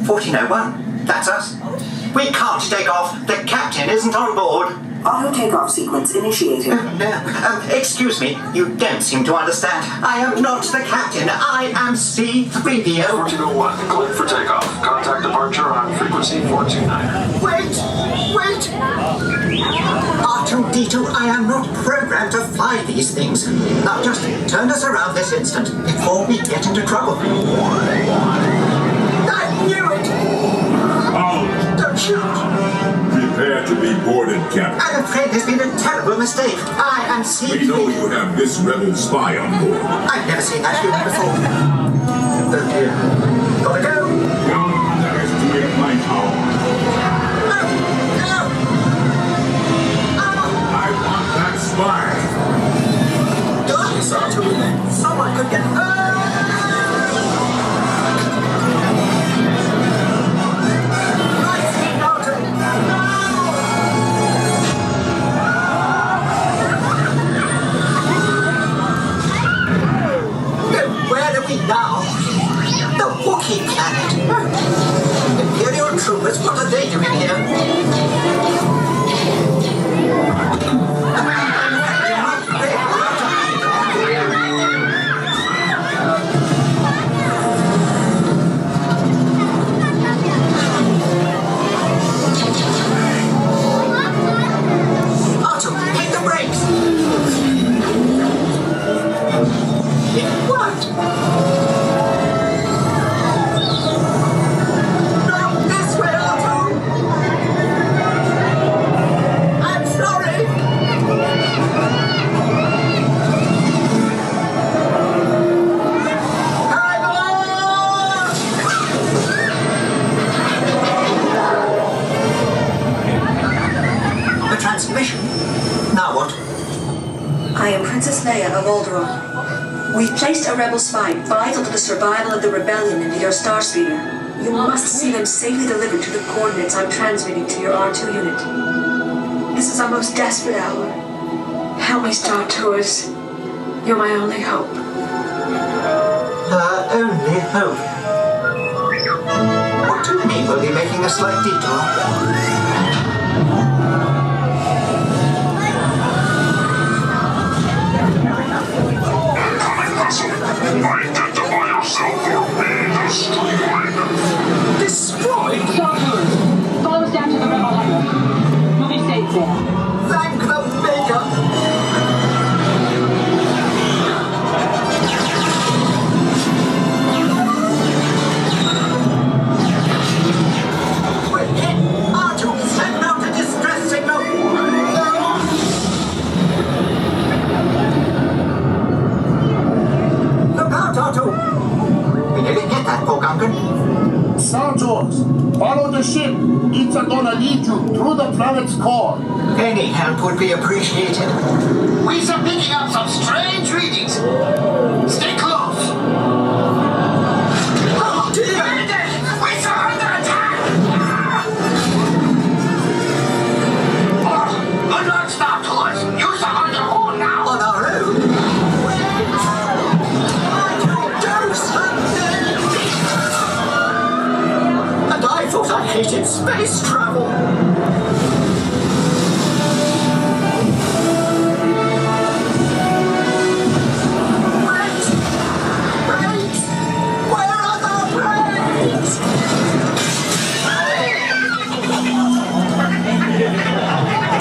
1401. That's us. We can't take off. The captain isn't on board. Auto takeoff sequence initiated. No, excuse me. You don't seem to understand. I am not the captain. I am C-3PO. 1401, cleared for takeoff. Contact departure on frequency 429. Wait! R2-D2, I am not programmed to fly these things. Now just turn us around this instant before we get into trouble. I knew it! Don't shoot! Prepare to be boarded, Captain. I'm afraid there's been a terrible mistake. I am C-3PO. We know you have this rebel spy on board. I've never seen that human before. Oh dear. Gotta go! Don't underestimate my power. No! I want that spy. Darth Tatooine. Someone could get hurt! Now, the Wookiee planet. Imperial troopers, what are they doing here? Otto, hit the brakes! It worked! Now what? I am Princess Leia of Alderaan. We've placed a rebel spy vital to the survival of the rebellion into your Starspeeder. You must see them safely delivered to the coordinates I'm transmitting to your R2 unit. This is our most desperate hour. Help me, Star Tours. You're my only hope. Only hope? What do you mean we'll be making a slight detour? Identify yourself or be destroyed. Destroyed? Star Tours, follow us down to the rebel hangar. We'll be safe there. Thank the Maker! We're hit! R2, send out a distress signal! Look out, R2! We nearly hit that poor Gungan. Star Tours, follow the ship. It's gonna lead you through the planet's core. Any help would be appreciated. We are picking up some strange readings. Stay close. Oh dear! We are under attack! Alert, Star Tours! You are on your own now! On our own? Do something! And I thought I hated space travel!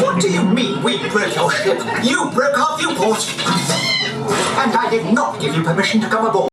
What do you mean we broke your ship? You broke our viewport! And I did not give you permission to come aboard.